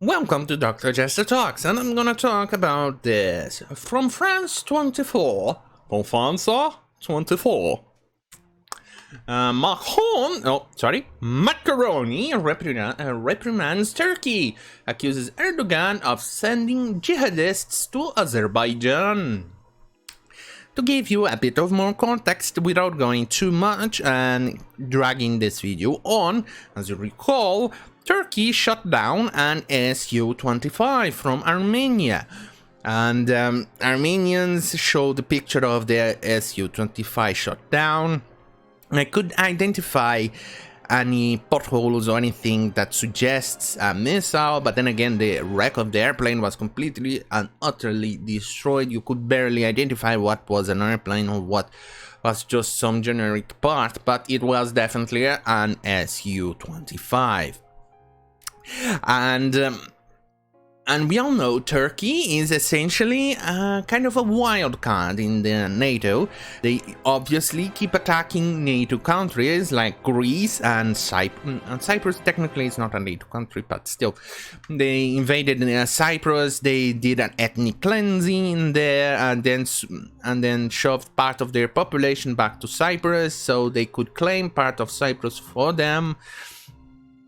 Welcome to Dr. Jester Talks, and I'm gonna talk about this. From France 24. From France 24. Macaroni reprimands Turkey, accuses Erdogan of sending jihadists to Azerbaijan. To give you a bit of more context without going too much and dragging this video on, as you recall, Turkey shut down an Su-25 from Armenia. And Armenians showed a picture of their Su-25 shot down. I could identify any potholes or anything that suggests a missile, but then again the wreck of the airplane was completely and utterly destroyed. You could barely identify what was an airplane or what was just some generic part, but it was definitely an Su-25. And we all know Turkey is essentially kind of a wild card in the NATO. They obviously keep attacking NATO countries like Greece and Cyprus. Cyprus technically is not a NATO country, but still. They invaded Cyprus, they did an ethnic cleansing in there, and then shoved part of their population back to Cyprus so they could claim part of Cyprus for them.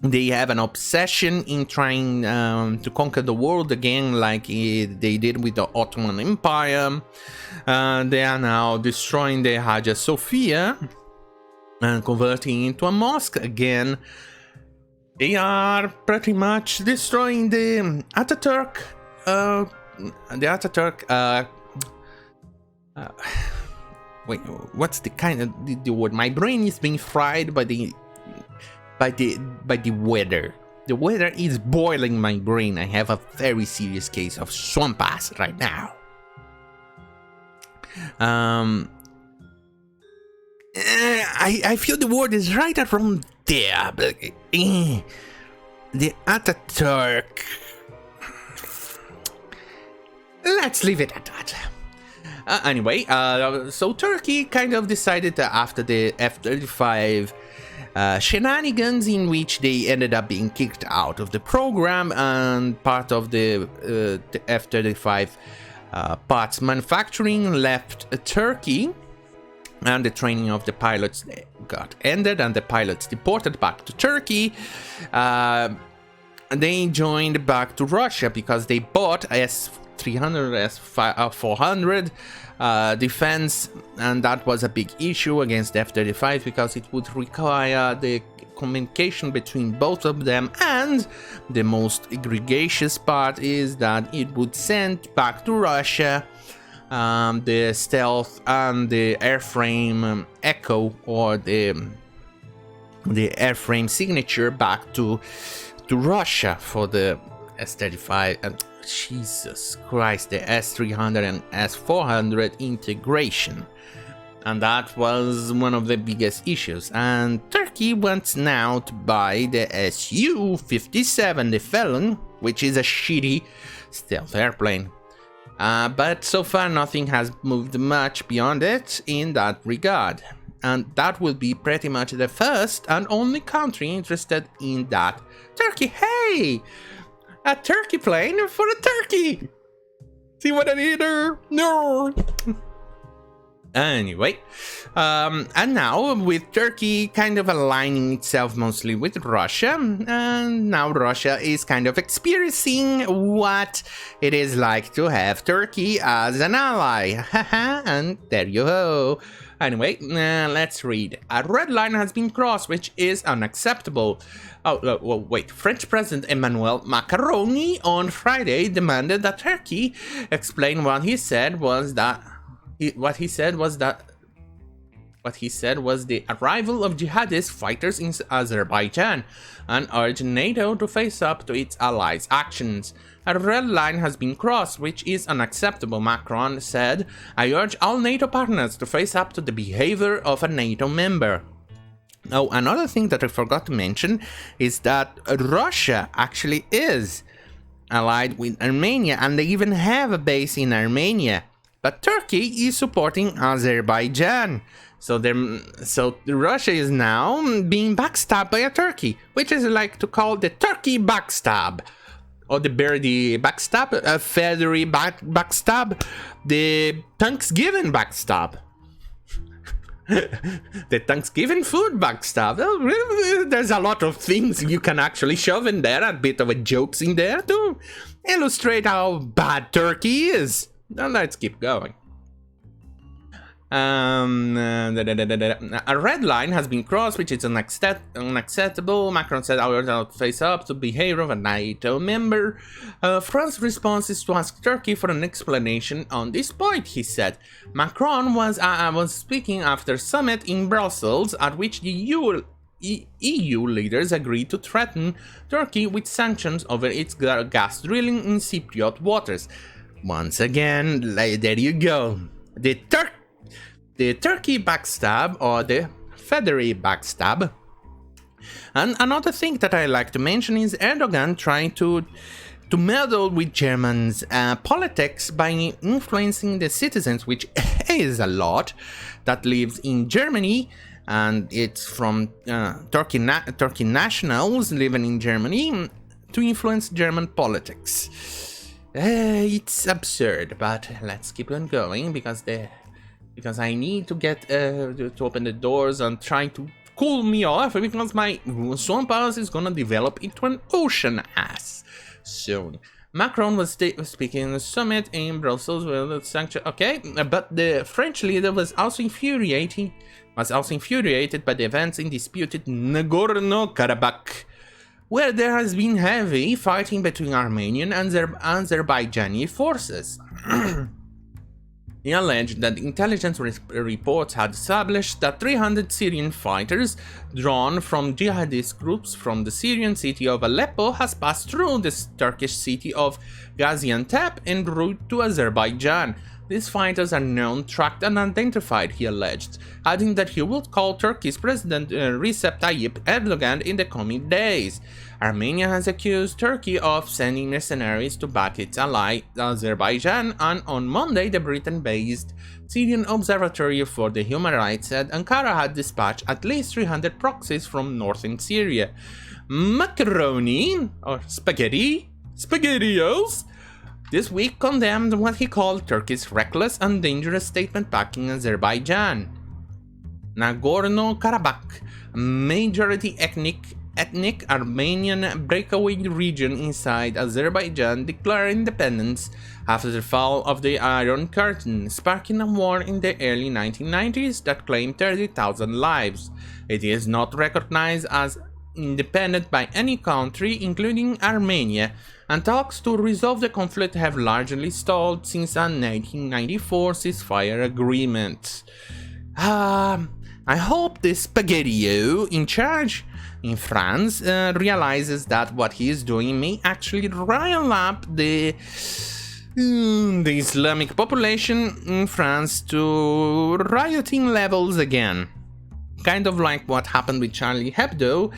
They have an obsession in trying to conquer the world again, like they did with the Ottoman Empire. They are now destroying the Hagia Sophia and converting it into a mosque again. They are pretty much destroying the Ataturk. Wait, what's the kind of the word? My brain is being fried by the weather. The weather is boiling my brain. I have a very serious case of swamp acid right now. I feel the word is right around there, but the Ataturk. Let's leave it at that. Anyway, so Turkey kind of decided that after the F-35 shenanigans, in which they ended up being kicked out of the program, and part of the F-35 parts manufacturing left Turkey, and the training of the pilots got ended, and the pilots deported back to Turkey. They joined back to Russia because they bought S-300, S-400 defense, and that was a big issue against F-35 because it would require the communication between both of them, and the most egregious part is that it would send back to Russia the stealth and the airframe echo, or the airframe signature back to Russia for the S-35 and Jesus Christ, the S-300 and S-400 integration. And that was one of the biggest issues. And Turkey wants now to buy the Su-57, the Felon, which is a shitty stealth airplane. But so far nothing has moved much beyond it in that regard. And that will be pretty much the first and only country interested in that. Turkey, hey! A turkey plane for a turkey! See what I did there? No! Anyway, and now with Turkey kind of aligning itself mostly with Russia, and now Russia is kind of experiencing what it is like to have Turkey as an ally. And there you go. Anyway, let's read. A red line has been crossed, which is unacceptable. Oh, well, wait. French President Emmanuel Macron on Friday demanded that Turkey explain what he said was the arrival of jihadist fighters in Azerbaijan, and urged NATO to face up to its allies' actions. A red line has been crossed, which is unacceptable, Macron said. I urge all NATO partners to face up to the behavior of a NATO member. Oh, another thing that I forgot to mention is that Russia actually is allied with Armenia, and they even have a base in Armenia. But Turkey is supporting Azerbaijan. So Russia is now being backstabbed by a Turkey, which is like to call the Turkey backstab. or the Birdie backstab, Feathery backstab, the Thanksgiving backstab. The Thanksgiving food backstab. There's a lot of things you can actually shove in there, a bit of a jokes in there to illustrate how bad Turkey is. Now let's keep going. A red line has been crossed, which is unacceptable. Macron said, "I will not face up to behavior of a NATO member." France's response is to ask Turkey for an explanation on this point, he said. Macron was speaking after summit in Brussels, at which the EU leaders agreed to threaten Turkey with sanctions over its gas drilling in Cypriot waters. Once again, there you go. The Turkey backstab, or the Feathery backstab. And another thing that I like to mention is Erdogan trying to meddle with Germans' politics by influencing the citizens, which is a lot, that lives in Germany, and it's from Turkey nationals living in Germany, to influence German politics. It's absurd, but let's keep on going, because I need to get to open the doors and try to cool me off, because my swamp house is gonna develop into an ocean ass soon. Macron was speaking in a summit in Brussels with the sanction. Okay, but the French leader was also infuriated by the events in disputed Nagorno-Karabakh, where there has been heavy fighting between Armenian and Azerbaijani forces. He alleged that intelligence reports had established that 300 Syrian fighters drawn from jihadist groups from the Syrian city of Aleppo has passed through the Turkish city of Gaziantep en route to Azerbaijan. These fighters are known, tracked and identified, he alleged, adding that he would call Turkey's President Recep Tayyip Erdogan in the coming days. Armenia has accused Turkey of sending mercenaries to back its ally Azerbaijan, and on Monday the Britain-based Syrian Observatory for the Human Rights said Ankara had dispatched at least 300 proxies from northern Syria. Macaroni, or SpaghettiOs, this week condemned what he called Turkey's reckless and dangerous statement backing Azerbaijan. Nagorno-Karabakh, a majority ethnic Armenian breakaway region inside Azerbaijan, declared independence after the fall of the Iron Curtain, sparking a war in the early 1990s that claimed 30,000 lives. It is not recognized as independent by any country, including Armenia, and talks to resolve the conflict have largely stalled since a 1994 ceasefire agreement. I hope the SpaghettiO in charge in France realizes that what he is doing may actually rile up the Islamic population in France to rioting levels again. Kind of like what happened with Charlie Hebdo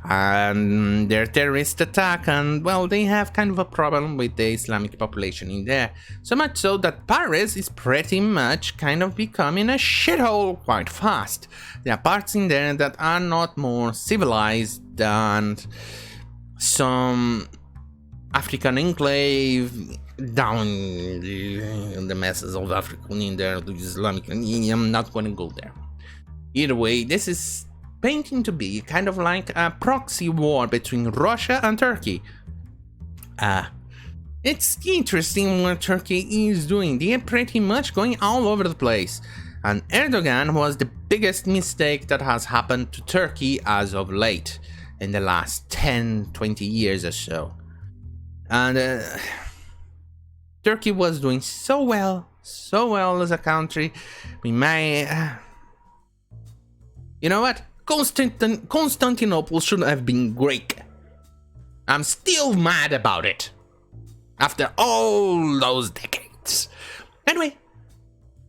and their terrorist attack, and well, they have kind of a problem with the Islamic population in there. So much so that Paris is pretty much kind of becoming a shithole quite fast. There are parts in there that are not more civilized than some African enclave down in the masses of Africa in there, the Islamic. I'm not going to go there. Either way, this is painting to be kind of like a proxy war between Russia and Turkey. It's interesting what Turkey is doing. They are pretty much going all over the place. And Erdogan was the biggest mistake that has happened to Turkey as of late, in the last 10-20 years or so. And Turkey was doing so well as a country. We may... You know what? Constantinople should have been Greek. I'm still mad about it. After all those decades. Anyway,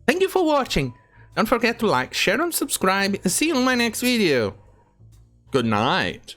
thank you for watching. Don't forget to like, share and subscribe, and see you in my next video. Good night.